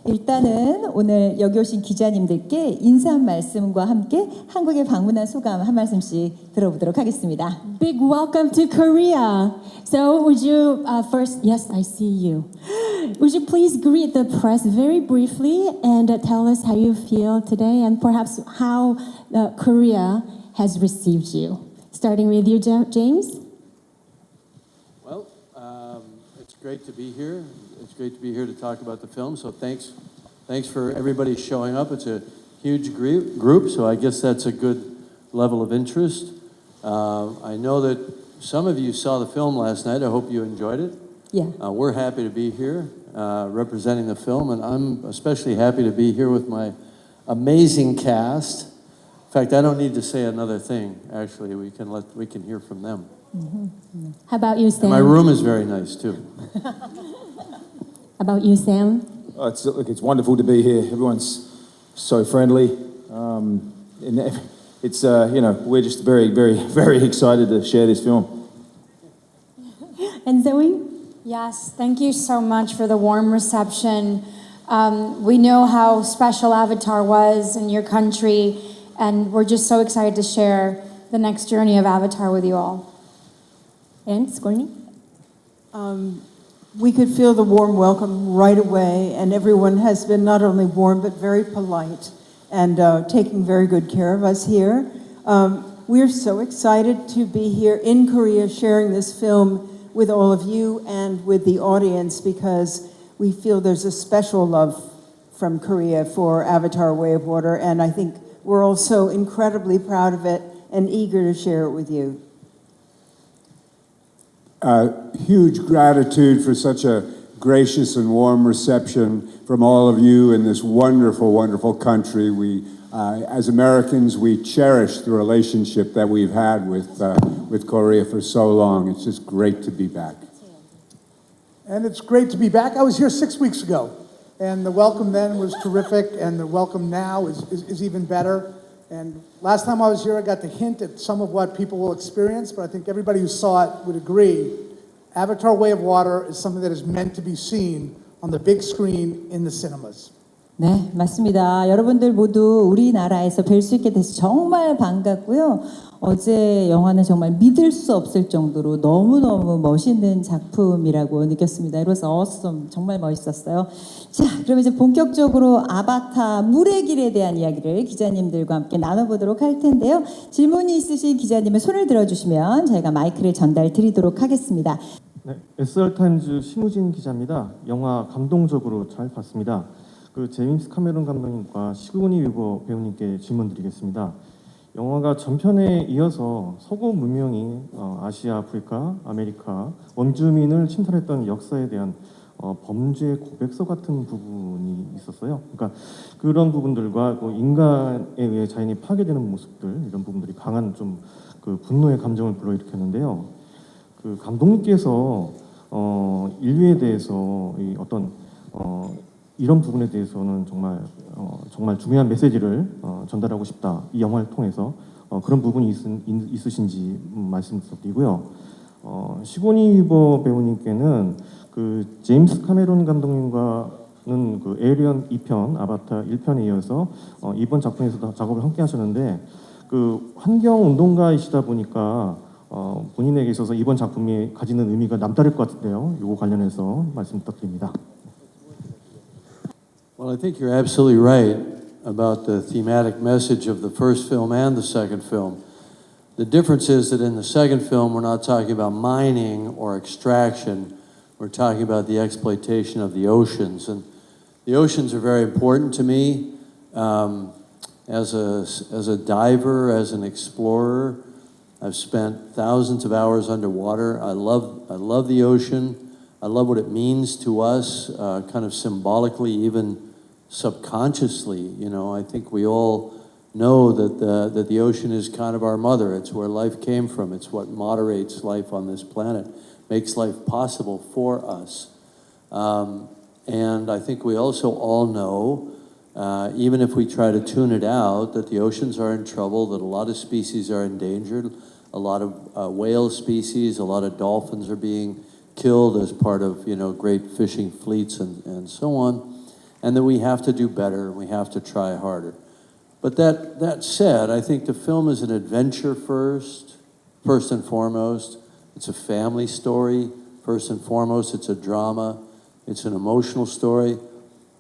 일단은 오늘 여기 오신 기자님들께 인사 말씀과 함께 한국에 방문한 소감 한 말씀씩 들어보도록 하겠습니다. Big welcome to Korea. So would you first, yes, I see you. Would you please greet the press very briefly and tell us how you feel today and perhaps how Korea has received you? Starting with you, James. Well, it's great to be here. It's great to be here to talk about the film. So thanks for everybody showing up. It's a huge group, so I guess that's a good level of interest. I know that some of you saw the film last night. I hope you enjoyed it. Yeah. We're happy to be here representing the film, and I'm especially happy to be here with my amazing cast. In fact, I don't need to say another thing. Actually, we can hear from them. How about you, Sam? And my room is very nice too. How about you, Sam? It's wonderful to be here. Everyone's so friendly. It's we're just very, very, very excited to share this film. And Zoe? Yes, thank you so much for the warm reception. We know how special Avatar was in your country, and we're just so excited to share the next journey of Avatar with you all. And Scorny? We could feel the warm welcome right away, and everyone has been not only warm but very polite and taking very good care of us here. We're so excited to be here in Korea sharing this film with all of you and with the audience because we feel there's a special love from Korea for Avatar: Way of Water, and I think we're all so incredibly proud of it and eager to share it with you. Huge gratitude for such a gracious and warm reception from all of you in this wonderful, wonderful country. We, as Americans, we cherish the relationship that we've had with Korea for so long. It's just great to be back. And it's great to be back. I was here 6 weeks ago, and the welcome then was terrific, and the welcome now is even better. And last time I was here, I got to hint at some of what people will experience, but I think everybody who saw it would agree. Avatar: Way of Water is something that is meant to be seen on the big screen in the cinemas. 네, 맞습니다. 여러분들 모두 우리나라에서 뵐 수 있게 돼서 정말 반갑고요. 어제 영화는 정말 믿을 수 없을 정도로 너무너무 멋있는 작품이라고 느꼈습니다. It was awesome. 정말 멋있었어요. 자, 그럼 이제 본격적으로 아바타 물의 길에 대한 이야기를 기자님들과 함께 나눠보도록 할 텐데요. 질문이 있으신 기자님은 손을 들어주시면 저희가 마이크를 전달 드리도록 하겠습니다. 네, SR타임즈 심우진 기자입니다. 영화 감동적으로 잘 봤습니다. 그 제임스 카메론 감독님과 시그니 위버 배우님께 질문드리겠습니다. 영화가 전편에 이어서 서구 문명이 아시아, 아프리카, 아메리카 원주민을 침탈했던 역사에 대한 범죄 고백서 같은 부분이 있었어요. 그러니까 그런 부분들과 인간에 의해 자연이 파괴되는 모습들 이런 부분들이 강한 좀 그 분노의 감정을 불러일으켰는데요. 그 감독님께서 인류에 대해서 이 어떤 이런 부분에 대해서는 정말 중요한 메시지를 전달하고 싶다. 이 영화를 통해서 그런 부분이 있으신지 말씀드리고요. 시고니 위버 배우님께는 그 제임스 카메론 감독님과는 그 에이리언 2편, 아바타 1편에 이어서 이번 작품에서도 작업을 함께 하셨는데 그 환경 운동가이시다 보니까 본인에게 있어서 이번 작품이 가지는 의미가 남다를 것 같은데요. 이거 관련해서 말씀 부탁드립니다. Well, I think you're absolutely right about the thematic message of the first film and the second film. The difference is that in the second film, we're not talking about mining or extraction. We're talking about the exploitation of the oceans. And the oceans are very important to me. As a diver, as an explorer, I've spent thousands of hours underwater. I love the ocean. I love what it means to us, kind of symbolically, even subconsciously. You know, I think we all know that the ocean is kind of our mother. It's where life came from. It's what moderates life on this planet, makes life possible for us. And I think we also all know, even if we try to tune it out, that the oceans are in trouble, that a lot of species are endangered, a lot of whale species, a lot of dolphins are being killed as part of, great fishing fleets and so on. and that we have to do better and we have to try harder. But that said, I think the film is an adventure first and foremost. It's a family story, first and foremost. It's a drama. It's an emotional story.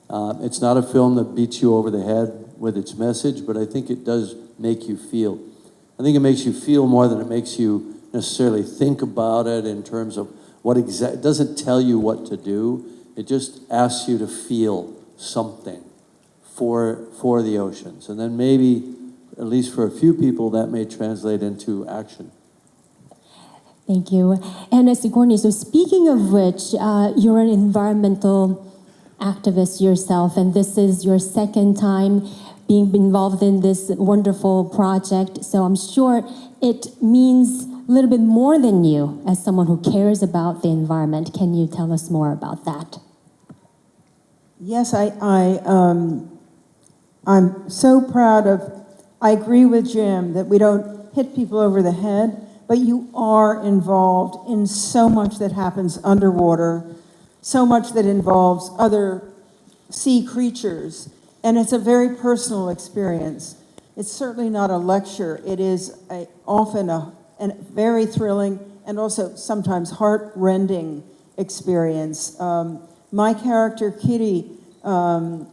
It's not a film that beats you over the head with its message, but I think it does make you feel. I think it makes you feel more than it makes you necessarily think about it in terms of it doesn't tell you what to do. It just asks you to feel something for the oceans. And then maybe, at least for a few people, that may translate into action. Thank you. And Sigourney, so speaking of which, you're an environmental activist yourself, and this is your second time being involved in this wonderful project. So I'm sure it means a little bit more than you as someone who cares about the environment. Can you tell us more about that? Yes, I'm so proud of, I agree with Jim that we don't hit people over the head, but you are involved in so much that happens underwater, so much that involves other sea creatures, and it's a very personal experience. It's certainly not a lecture. It is often a very thrilling and also sometimes heart-rending experience. My character, Kitty,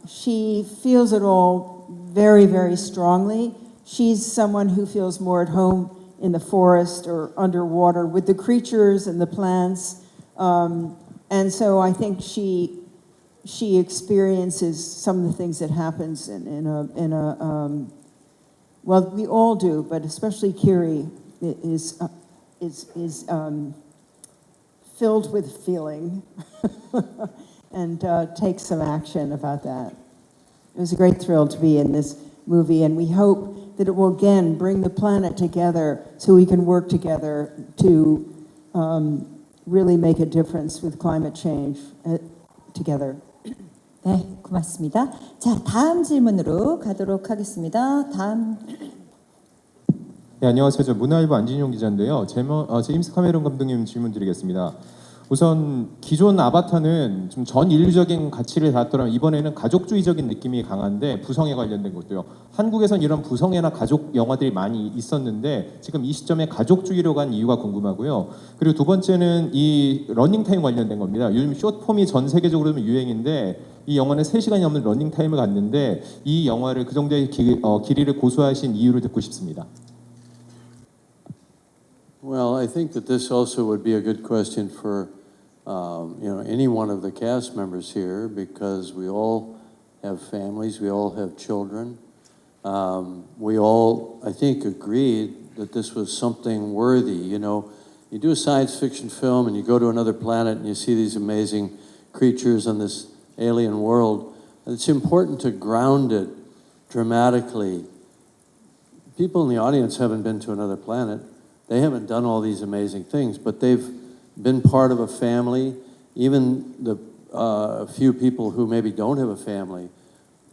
she feels it all very, very strongly. She's someone who feels more at home in the forest or underwater with the creatures and the plants. And so I think she experiences some of the things that happens well, we all do, but especially Kiri is filled with feeling and takes some action about that. It was a great thrill to be in this movie, and we hope that it will again bring the planet together so we can work together to really make a difference with climate change together. 네, 고맙습니다. 자, 다음 질문으로 가도록 하겠습니다. 다음. 네, 안녕하세요. 저 문화일보 안진용 기자인데요. 제임스 카메론 감독님 질문 드리겠습니다. 우선 기존 아바타는 좀 전 인류적인 가치를 닿았더라면 이번에는 가족주의적인 느낌이 강한데 부성애 관련된 것도요. 한국에선 이런 부성애나 가족 영화들이 많이 있었는데 지금 이 시점에 가족주의로 간 이유가 궁금하고요. 그리고 두 번째는 이 러닝타임 관련된 겁니다. 요즘 숏폼이 전 세계적으로 유행인데 이 영화는 3시간이 넘는 러닝타임을 갖는데 이 영화를 그 정도의 길이를 고수하신 이유를 듣고 싶습니다. Well, I think that this also would be a good question for any one of the cast members here, because we all have families, we all have children. We all, I think, agreed that this was something worthy. You know, you do a science fiction film and you go to another planet and you see these amazing creatures on this alien world. It's important to ground it dramatically. People in the audience haven't been to another planet. They haven't done all these amazing things, but they've been part of a family. Even the few people who maybe don't have a family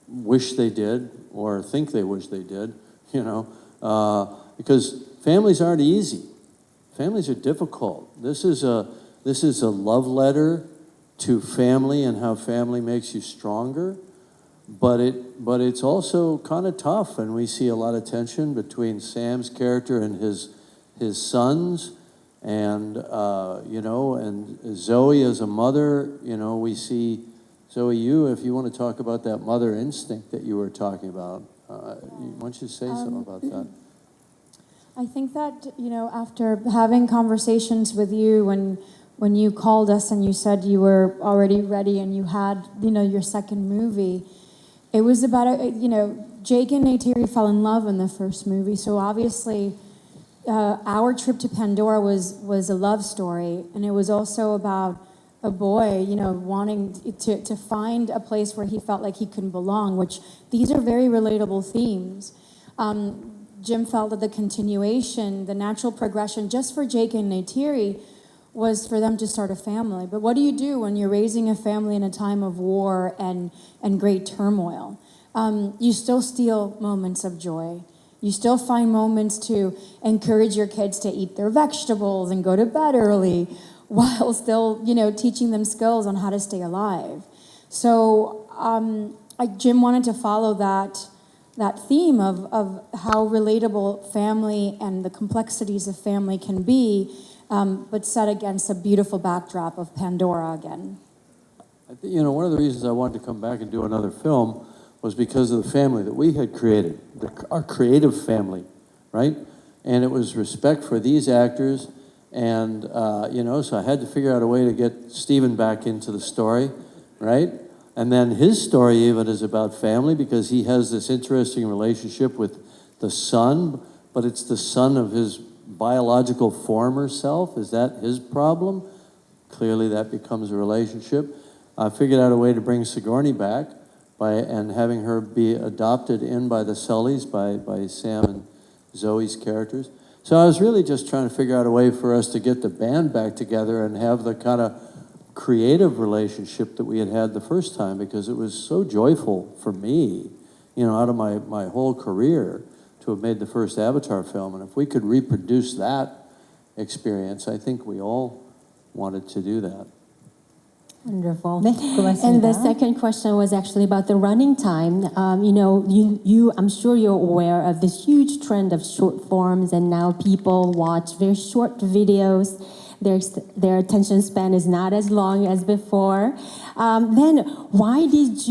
wish they did or think they wish they did, because families aren't easy. Families are difficult. This is a love letter to family and how family makes you stronger, but it's also kind of tough, and we see a lot of tension between Sam's character and his sons, and and Zoe as a mother. We see Zoe. If you want to talk about that mother instinct that you were talking about, why don't you say something about that? I think that, after having conversations with you when you called us and you said you were already ready and you had, your second movie, it was about, Jake and Neytiri fell in love in the first movie, so obviously our trip to Pandora was a love story, and it was also about a boy, wanting to find a place where he felt like he couldn't belong, which these are very relatable themes. Jim felt that the continuation, the natural progression, just for Jake and Neytiri, was for them to start a family. But what do you do when you're raising a family in a time of war and great turmoil? You still steal moments of joy. You still find moments to encourage your kids to eat their vegetables and go to bed early while still, teaching them skills on how to stay alive. So Jim wanted to follow that theme of how relatable family and the complexities of family can be, but set against a beautiful backdrop of Pandora again. One of the reasons I wanted to come back and do another film was because of the family that we had created, our creative family, right? And it was respect for these actors, and so I had to figure out a way to get Stephen back into the story, right? And then his story even is about family because he has this interesting relationship with the son, but it's the son of his biological former self. Is that his problem? Clearly that becomes a relationship. I figured out a way to bring Sigourney back and having her be adopted in by the Sullys, by Sam and Zoe's characters. So I was really just trying to figure out a way for us to get the band back together and have the kind of creative relationship that we had the first time, because it was so joyful for me, out of my whole career to have made the first Avatar film. And if we could reproduce that experience, I think we all wanted to do that. Wonderful. 네, 고맙습니다. And the second question was actually about the running time. I'm sure you're aware of this huge trend of short forms, and now people watch very short videos. Their attention span is not as long as before. Then why this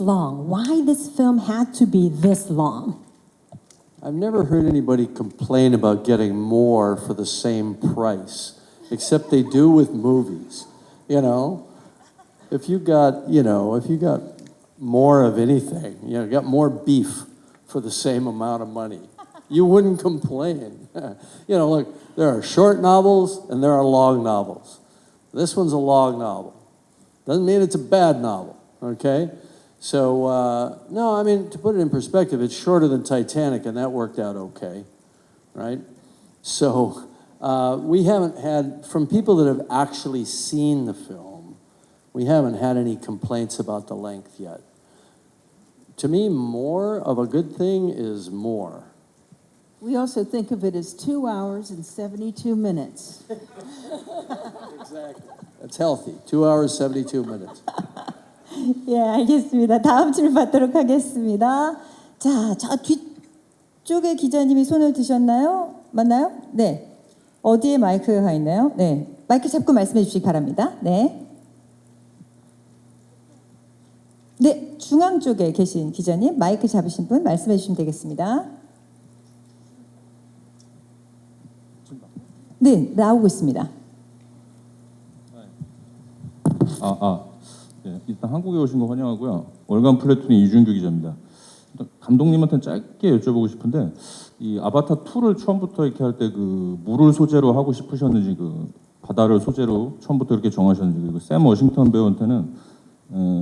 long? Why this film had to be this long? I've never heard anybody complain about getting more for the same price, except they do with movies. If you got more of anything, got more beef for the same amount of money, you wouldn't complain. Look, there are short novels and there are long novels. This one's a long novel. Doesn't mean it's a bad novel, okay? So, no, I mean, to put it in perspective, it's shorter than Titanic, and that worked out okay, right? So, we haven't had, from people that have actually seen the film, we haven't had any complaints about the length yet. To me, more of a good thing is more. We also think of it as 2 hours and 72 minutes. Exactly. That's healthy. 2 hours, 72 minutes. 예, 알겠습니다. 다음 질문 받도록 하겠습니다. 자, 저 뒤쪽에 기자님이 손을 드셨나요? 맞나요? 네. 어디에 마이크가 가 있나요? 네. 마이크 잡고 말씀해 주시기 바랍니다. 네. 네, 중앙 쪽에 계신 기자님, 마이크 잡으신 분 말씀해 주시면 되겠습니다. 네, 나오고 있습니다. 네, 일단 한국에 오신 거 환영하고요. 월간 플래툰의 이준규 기자입니다. 감독님한테 짧게 여쭤보고 싶은데, 이 아바타 2를 처음부터 이렇게 할 때 그 물을 소재로 하고 싶으셨는지, 그 바다를 소재로 처음부터 이렇게 정하셨는지, 그리고 샘 워싱턴 배우한테는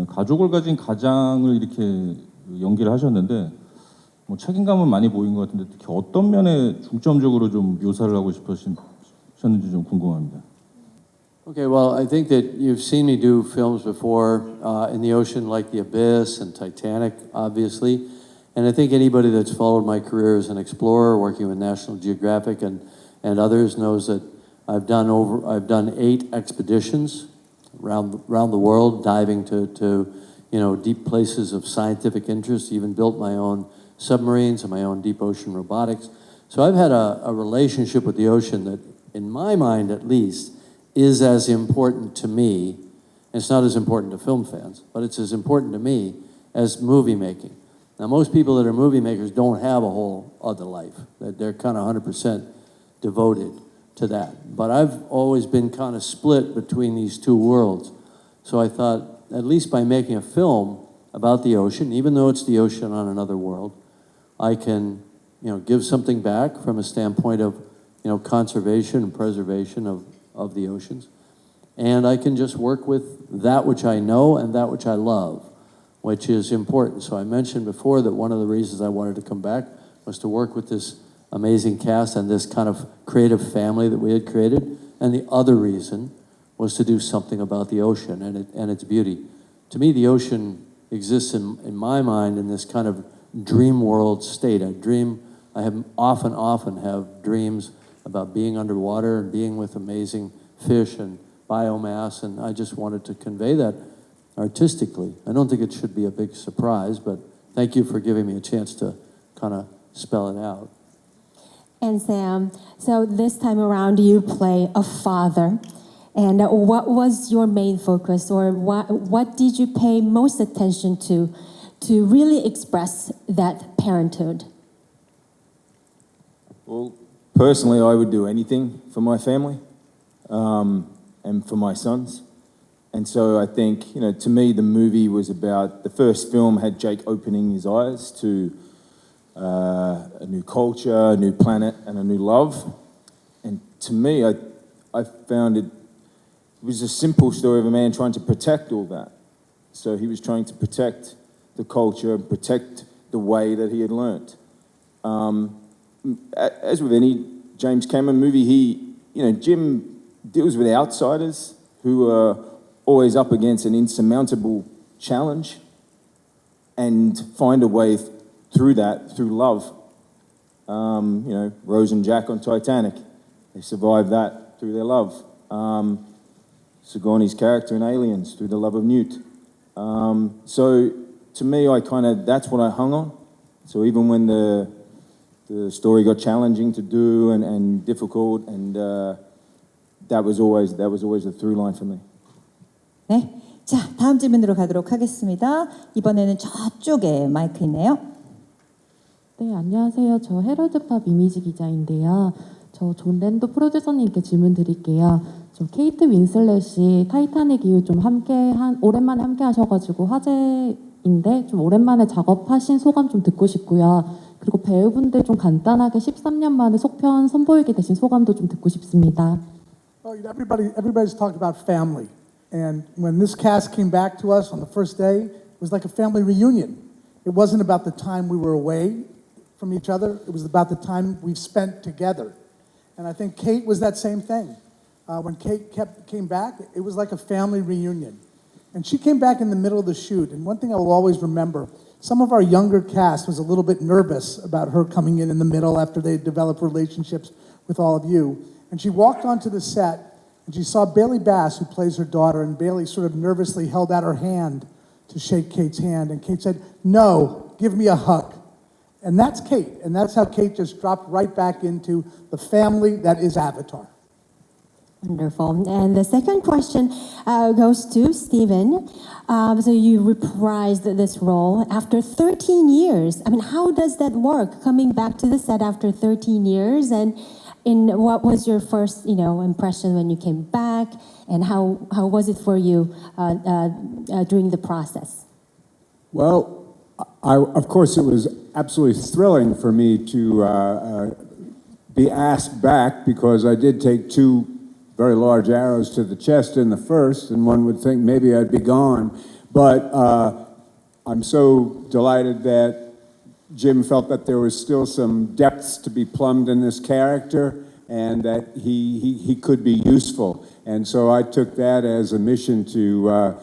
가족을 가진 가장을 이렇게 연기를 하셨는데, 뭐 책임감은 많이 보인 것 같은데 특히 어떤 면에 중점적으로 좀 묘사를 하고 싶으셨는지 좀 궁금합니다. Okay, well, I think that you've seen me do films before in the ocean, like The Abyss and Titanic, obviously. And I think anybody that's followed my career as an explorer, working with National Geographic and others, knows that I've done 8 expeditions around the world, diving to deep places of scientific interest. Even built my own submarines and my own deep ocean robotics. So I've had a relationship with the ocean that, in my mind at least, is as important to me. It's not as important to film fans, but it's as important to me as movie making. Now, most people that are movie makers don't have a whole other life. They're kind of 100% devoted to that. But I've always been kind of split between these two worlds. So I thought, at least by making a film about the ocean, even though it's the ocean on another world, I can, give something back from a standpoint of, conservation and preservation of the oceans. And I can just work with that which I know and that which I love, which is important. So I mentioned before that one of the reasons I wanted to come back was to work with this amazing cast and this kind of creative family that we had created. And the other reason was to do something about the ocean and its beauty. To me, the ocean exists in my mind in this kind of dream world state. I have often have dreams about being underwater and being with amazing fish and biomass, and I just wanted to convey that artistically. I don't think it should be a big surprise, but thank you for giving me a chance to kind of spell it out. And Sam, so this time around you play a father. And what was your main focus, or what did you pay most attention to really express that parenthood? Well, personally, I would do anything for my family and for my sons. And so I think, to me, the movie was about, the first film had Jake opening his eyes to a new culture, a new planet, and a new love. And to me, I found it was a simple story of a man trying to protect all that. So he was trying to protect the culture, protect the way that he had learnt. As with any James Cameron movie, Jim deals with outsiders who are always up against an insurmountable challenge and find a way through that, through love. Rose and Jack on Titanic, they survived that through their love. Sigourney's character in Aliens, through the love of Newt. So to me, that's what I hung on. So even when the story got challenging to do and difficult, and that was always the through line for me. 네, 자 다음 질문으로 가도록 하겠습니다. 이번에는 저쪽에 마이크 있네요. 네, 안녕하세요. 저 헤럴드팝 이미지 기자인데요. 저 존 랜도 프로듀서님께 질문 드릴게요. 저 케이트 윈슬렛이 타이타닉 이후 좀 오랜만에 함께 하셔가지고 화제인데 좀 오랜만에 작업하신 소감 좀 듣고 싶고요. 그리고 배우분들 좀 간단하게 13년 만에 속편 선보이게 되신 소감도 좀 듣고 싶습니다. Well, everybody's talked about family. And when this cast came back to us on the first day, it was like a family reunion. It wasn't about the time we were away from each other. It was about the time we've spent together. And I think Kate was that same thing. When Kate came back, it was like a family reunion. And she came back in the middle of the shoot. And one thing I will always remember, some of our younger cast was a little bit nervous about her coming in the middle after they developed relationships with all of you. And she walked onto the set, and she saw Bailey Bass, who plays her daughter, and Bailey sort of nervously held out her hand to shake Kate's hand. And Kate said, "No, give me a hug." And that's Kate. And that's how Kate just dropped right back into the family that is Avatar. Wonderful. And the second question goes to Stephen. So you reprised this role after 13 years. I mean, how does that work, coming back to the set after 13 years? And what was your first, impression when you came back? And how was it for you during the process? Well, of course, it was absolutely thrilling for me to be asked back, because I did take 2 very large arrows to the chest in the first, and one would think maybe I'd be gone. But I'm so delighted that Jim felt that there was still some depths to be plumbed in this character, and that he could be useful. And so I took that as a mission to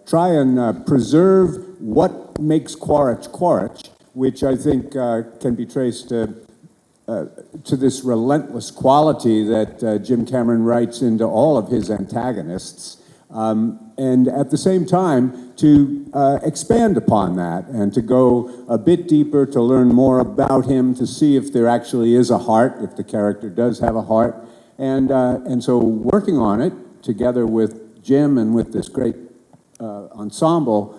try and preserve what makes Quaritch Quaritch, which I think can be traced to this relentless quality that Jim Cameron writes into all of his antagonists, and at the same time to expand upon that and to go a bit deeper, to learn more about him, to see if there actually is a heart, if the character does have a heart, and so working on it together with Jim and with this great ensemble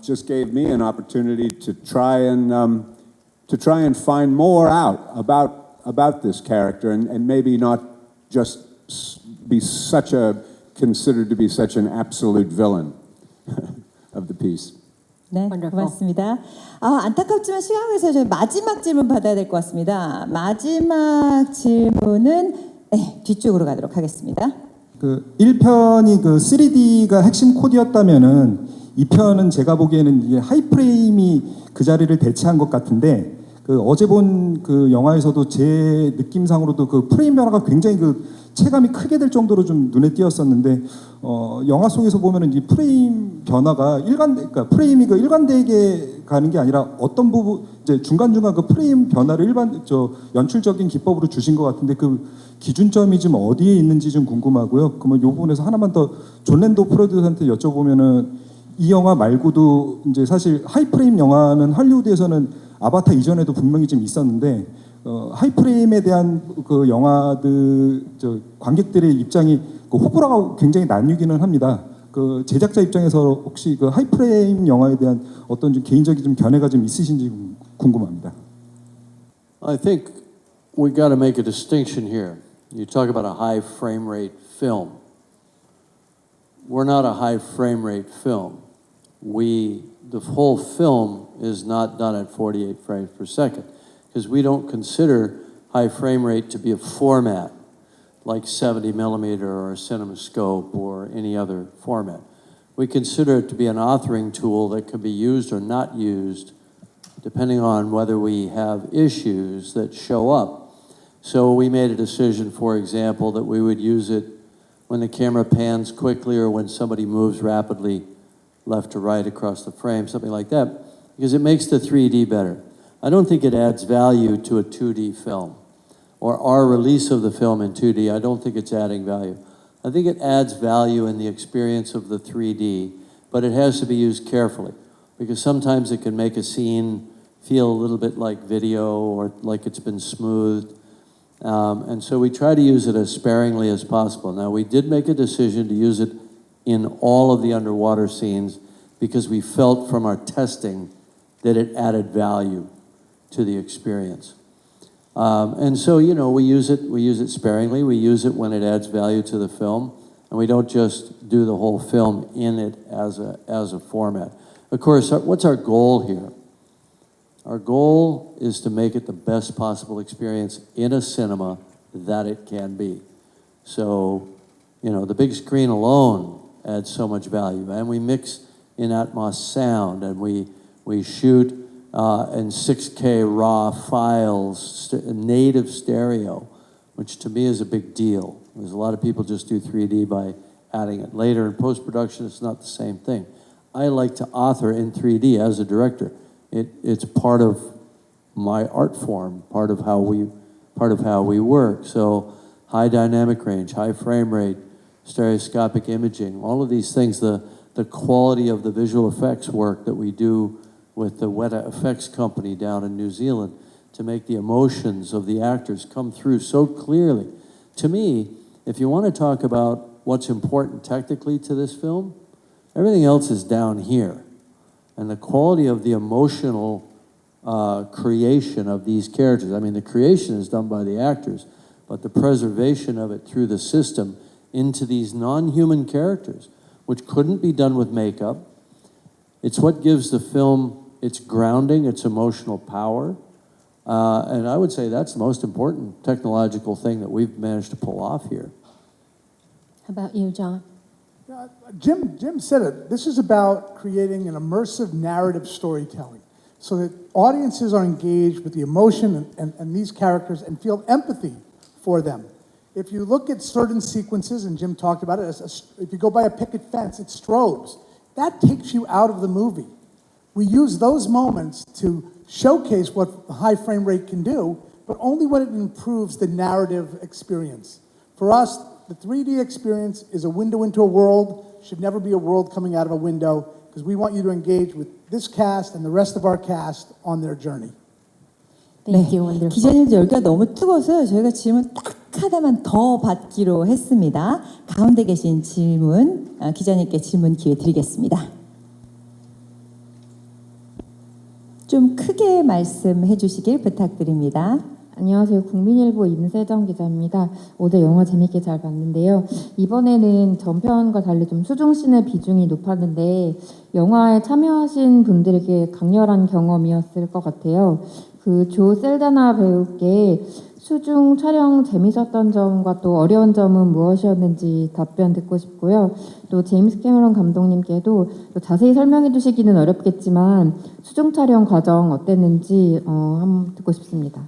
just gave me an opportunity to try and find more out about this character, and maybe not just be considered to be such an absolute villain of the piece. 네, 고맙습니다. 안타깝지만 시간 관계에서 저희 마지막 질문 받아야 될 것 같습니다. 마지막 질문은 뒤쪽으로 가도록 하겠습니다. 1편이 3D가 핵심 코드였다면은 2편은 제가 보기에는 이게 하이프레임이 그 자리를 대체한 것 같은데, 어제 본 영화에서도 제 느낌상으로도 프레임 변화가 굉장히 체감이 크게 될 정도로 좀 눈에 띄었었는데, 영화 속에서 보면은 이 프레임 변화가 프레임이 일관되게 가는 게 아니라 어떤 부분 이제 중간중간 그 프레임 변화를 연출적인 기법으로 주신 것 같은데 그 기준점이 좀 어디에 있는지 좀 궁금하고요. 그러면 이 부분에서 하나만 더 존 랜도 프로듀서한테 여쭤보면은 이 영화 말고도 이제 사실 하이프레임 영화는 할리우드에서는 아바타 이전에도 분명히 좀 있었는데 하이프레임에 대한 그 영화들 관객들의 입장이 그 호불호가 굉장히 나뉘기는 합니다. 그 제작자 입장에서 혹시 그 하이프레임 영화에 대한 어떤 좀 개인적인 좀 견해가 좀 있으신지 궁금합니다. I think we got to make a distinction here. You talk about a high frame rate film. We're not a high frame rate film. The whole film is not done at 48 frames per second because we don't consider high frame rate to be a format like 70 millimeter or CinemaScope or any other format. We consider it to be an authoring tool that can be used or not used depending on whether we have issues that show up. So we made a decision, for example, that we would use it when the camera pans quickly or when somebody moves rapidly left to right across the frame, something like that, because it makes the 3D better. I don't think it adds value to a 2D film. Or our release of the film in 2D, I don't think it's adding value. I think it adds value in the experience of the 3D, but it has to be used carefully because sometimes it can make a scene feel a little bit like video or like it's been smoothed. And so we try to use it as sparingly as possible. Now, we did make a decision to use it in all of the underwater scenes because we felt from our testing that it added value to the experience. And so, you know, we use it sparingly. We use it when it adds value to the film, and we don't just do the whole film in it as a format. Of course, what's our goal here? Our goal is to make it the best possible experience in a cinema that it can be. So, you know, the big screen alone adds so much value, and we mix in Atmos sound, and we shoot in 6K raw files, native stereo, which to me is a big deal. There's a lot of people just do 3D by adding it later. In post-production, it's not the same thing. I like to author in 3D as a director. It's part of my art form, part of how we work. So high dynamic range, high frame rate, stereoscopic imaging, all of these things, the quality of the visual effects work that we do with the Weta Effects Company down in New Zealand to make the emotions of the actors come through so clearly. To me, if you want to talk about what's important technically to this film, everything else is down here. And the quality of the emotional creation of these characters, I mean, the creation is done by the actors, but the preservation of it through the system into these non-human characters, which couldn't be done with makeup. It's what gives the film its grounding, its emotional power. And I would say that's the most important technological thing that we've managed to pull off here. How about you, John? Jim said it. This is about creating an immersive narrative storytelling so that audiences are engaged with the emotion and these characters and feel empathy for them. If you look at certain sequences, and Jim talked about it, if you go by a picket fence, it's strobes. That takes you out of the movie. We use those moments to showcase what the high frame rate can do, but only when it improves the narrative experience. For us, the 3D experience is a window into a world, should never be a world coming out of a window, because we want you to engage with this cast and the rest of our cast on their journey. Thank you, wonderful. 기자님들 여기가 너무 뜨거워서요. 저희가 질문 딱 하나만 더 받기로 했습니다. 가운데 계신 질문, 기자님께 질문 기회 드리겠습니다. 좀 크게 말씀해 주시길 부탁드립니다. 안녕하세요. 국민일보 임세정 기자입니다. 어제 영화 재밌게 잘 봤는데요. 이번에는 전편과 달리 좀 수중씬의 비중이 높았는데 영화에 참여하신 분들에게 강렬한 경험이었을 것 같아요. 그 조 셀다나 배우께 수중 촬영 재밌었던 점과 또 어려운 점은 무엇이었는지 답변 듣고 싶고요. 또 제임스 캐머런 감독님께도 또 자세히 설명해 주시기는 어렵겠지만 수중 촬영 과정 어땠는지 한번 듣고 싶습니다.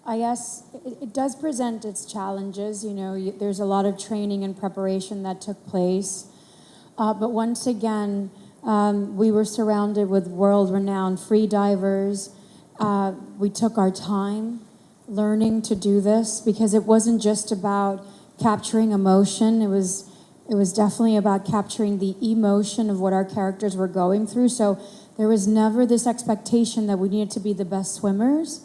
I guess it does present its challenges. You know, there's a lot of training and preparation that took place. But once again, We were surrounded with world-renowned free divers. We took our time learning to do this because it wasn't just about capturing emotion. It was definitely about capturing the emotion of what our characters were going through. So there was never this expectation that we needed to be the best swimmers.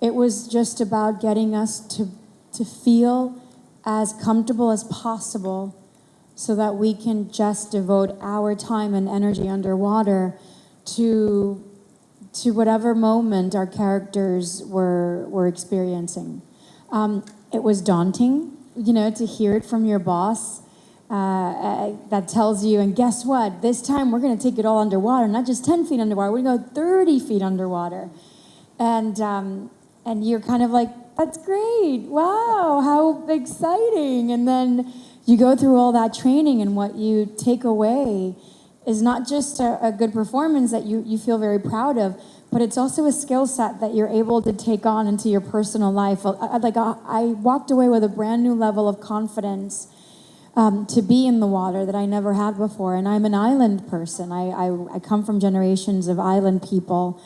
It was just about getting us to feel as comfortable as possible so that we can just devote our time and energy underwater to whatever moment our characters were experiencing. It was daunting, to hear it from your boss that tells you, and guess what? This time we're going to take it all underwater, not just 10 feet underwater, we're going to go 30 feet underwater. And you're kind of like, that's great. Wow, how exciting. And then you go through all that training, and what you take away is not just a good performance that you feel very proud of, but it's also a skill set that you're able to take on into your personal life. I walked away with a brand new level of confidence to be in the water that I never had before. And I'm an island person. I come from generations of island people,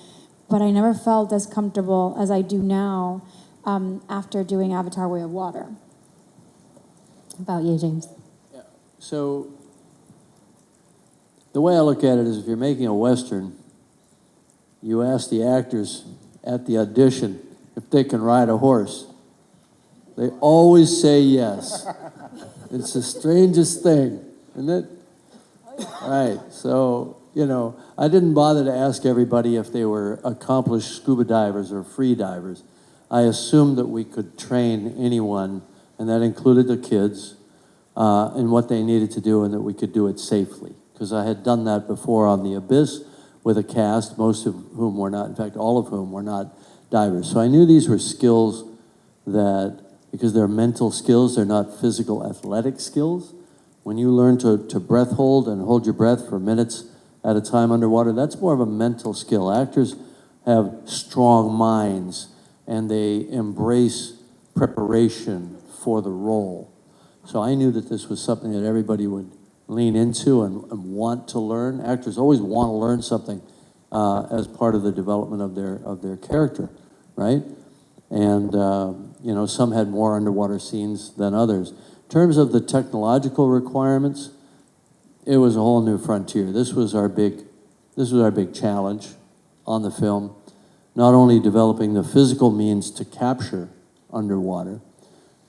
but I never felt as comfortable as I do now after doing Avatar: Way of Water. How about you, James? Yeah. So the way I look at it is, if you're making a Western, you ask the actors at the audition if they can ride a horse. They always say yes. It's the strangest thing, isn't it? Right. So, I didn't bother to ask everybody if they were accomplished scuba divers or free divers. I assumed that we could train anyone, and that included the kids, in what they needed to do, and that we could do it safely. Because I had done that before on The Abyss with a cast, most of whom were not, in fact, all of whom were not divers. So I knew these were skills that, because they're mental skills, they're not physical athletic skills. When you learn to breath hold and hold your breath for minutes at a time underwater, that's more of a mental skill. Actors have strong minds, and they embrace preparation for the role. So I knew that this was something that everybody would lean into and want to learn. Actors always want to learn something as part of the development of their character, right? And some had more underwater scenes than others. In terms of the technological requirements, it was a whole new frontier. This was our big challenge on the film. Not only developing the physical means to capture underwater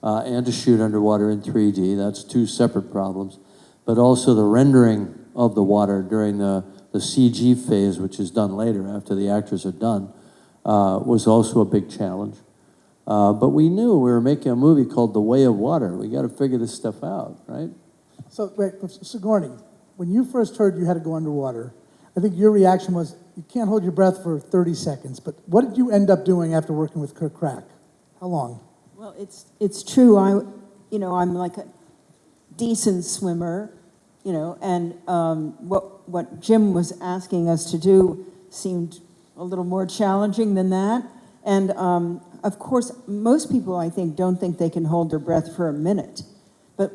and to shoot underwater in 3D, that's two separate problems, but also the rendering of the water during the CG phase, which is done later after the actors are done, was also a big challenge. But we knew we were making a movie called The Way of Water. We got to figure this stuff out, right? So, wait, Sigourney, when you first heard you had to go underwater, I think your reaction was, you can't hold your breath for 30 seconds. But what did you end up doing after working with Kirk Crack? How long? Well, it's true. I'm like a decent swimmer, and what Jim was asking us to do seemed a little more challenging than that. And of course, most people, I think, don't think they can hold their breath for a minute. But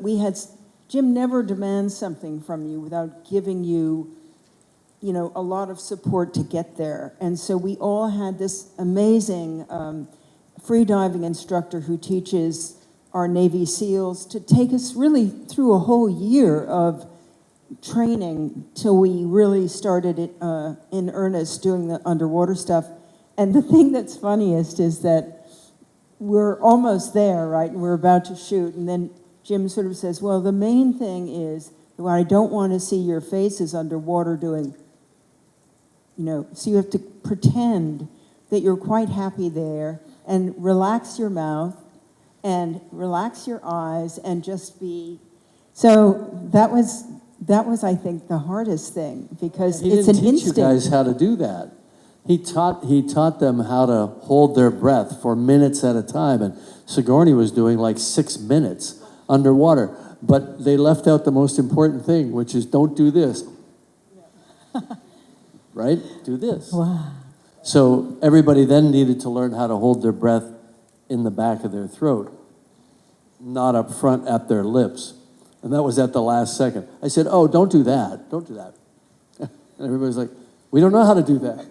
Jim never demands something from you without giving you, a lot of support to get there. And so we all had this amazing free diving instructor who teaches our Navy SEALs to take us really through a whole year of training till we really started it in earnest doing the underwater stuff. And the thing that's funniest is that we're almost there, right? And we're about to shoot. And then Jim sort of says, well, the main thing is, what I don't want to see your faces underwater doing, so you have to pretend that you're quite happy there and relax your mouth and relax your eyes and just be. So that was, I think, the hardest thing, because it's an instinct. He didn't teach you guys how to do that. He taught them how to hold their breath for minutes at a time, and Sigourney was doing like 6 minutes underwater. But they left out the most important thing, which is don't do this. Right? Do this. Wow. So everybody then needed to learn how to hold their breath in the back of their throat, not up front at their lips. And that was at the last second. I said, oh, don't do that. Don't do that. And everybody's like, we don't know how to do that.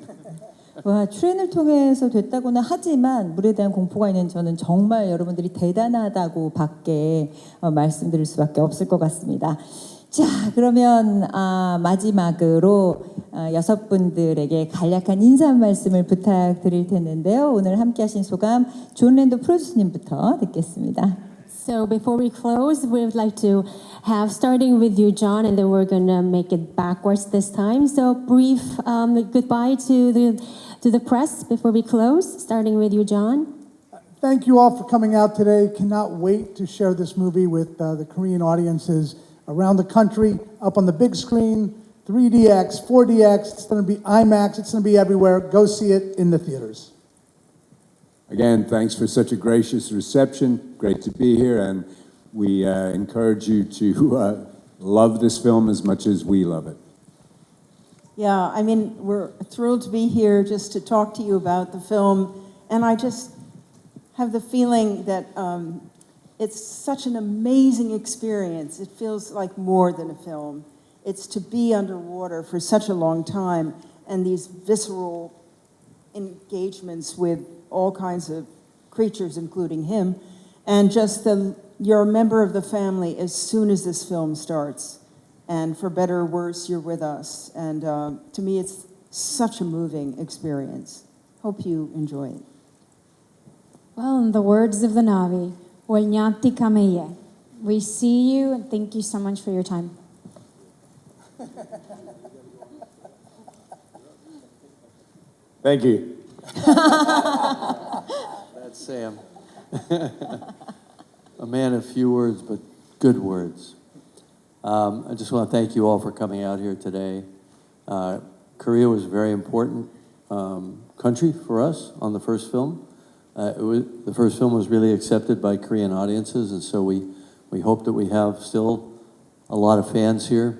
와, 출연을 통해서 됐다고는 하지만 물에 대한 공포가 있는 저는 정말 여러분들이 대단하다고 밖에 말씀드릴 수밖에 없을 것 같습니다. 자, 그러면 마지막으로 여섯 분들에게 간략한 인사 말씀을 부탁드릴 텐데요. 오늘 함께하신 소감 존 랜도 프로듀서님부터 듣겠습니다. So before we close, we would like to have, starting with you, John, and then we're going to make it backwards this time. So brief goodbye to the press before we close, starting with you, John. Thank you all for coming out today. Cannot wait to share this movie with the Korean audiences around the country, up on the big screen, 3DX, 4DX, it's going to be IMAX, it's going to be everywhere. Go see it in the theaters. Again, thanks for such a gracious reception. Great to be here, and we encourage you to love this film as much as we love it. Yeah, I mean, we're thrilled to be here just to talk to you about the film, and I just have the feeling that it's such an amazing experience. It feels like more than a film. It's to be underwater for such a long time, and these visceral engagements with all kinds of creatures, including him, and just you're a member of the family as soon as this film starts. And for better or worse, you're with us. And to me, it's such a moving experience. Hope you enjoy it. Well, in the words of the Navi, "Walnyati kameye." We see you and thank you so much for your time. Thank you. That's Sam. A man of few words, but good words. I just want to thank you all for coming out here today. Korea was a very important country for us on the first film. The first film was really accepted by Korean audiences, and so we hope that we have still a lot of fans here.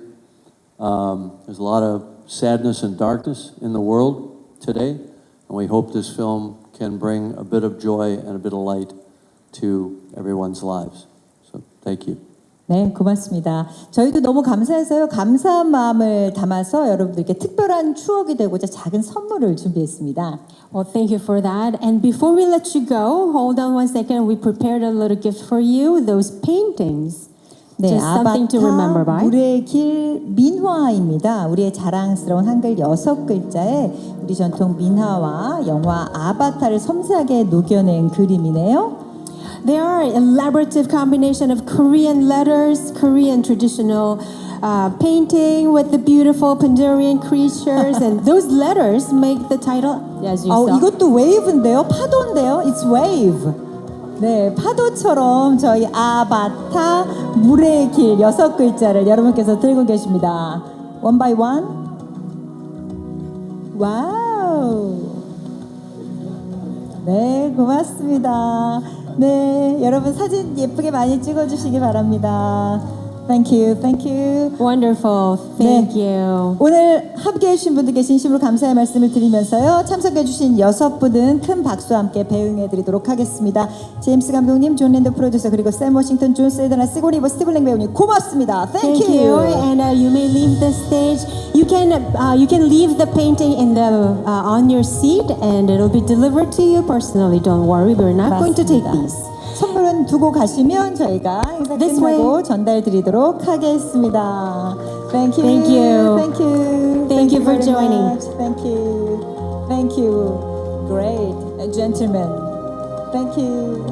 There's a lot of sadness and darkness in the world today, and we hope this film can bring a bit of joy and a bit of light to everyone's lives. So thank you. 네, 고맙습니다. 저희도 너무 감사해서요. 감사한 마음을 담아서 여러분들께 특별한 추억이 되고자 작은 선물을 준비했습니다. Well, thank you for that. And before we let you go, hold on one second. We prepared a little gift for you. Those paintings. 네, Just something to remember 아바타 by. 물의 길 민화입니다. 우리의 자랑스러운 한글 6글자에 우리 전통 민화와 영화 아바타를 섬세하게 녹여낸 그림이네요. They are an elaborative combination of Korean letters, Korean traditional painting with the beautiful Pandurian creatures, and those letters make the title, as you saw. 이것도 wave인데요. 파도인데요. It's wave. 네, 파도처럼 저희 아바타 물의 길 6글자를 여러분께서 들고 계십니다. One by one. 와우. 네, 고맙습니다. 네, 여러분 사진 예쁘게 많이 찍어주시기 바랍니다. Thank you, thank you. Wonderful, thank you. 오늘 함께해 주신 분들께 진심으로 감사의 말씀을 드리면서요. 참석해 주신 6분은 큰 박수와 함께 배웅해 드리도록 하겠습니다. 제임스 감독님, 존 랜도 프로듀서, 그리고 샘 워싱턴, 존 세드나, 시고니 버, 스티븐 랭 배우님 고맙습니다. Thank you. And you may leave the stage. You can leave the painting in the on your seat, and it'll be delivered to you personally. Don't worry, we're not going to take these. 선물은 두고 가시면 저희가 행사 끝나고 전달 드리도록 하겠습니다. Thank you. Thank you. Thank you. Thank you for very joining. much. Thank you. Thank you. Great. Gentlemen. Thank you.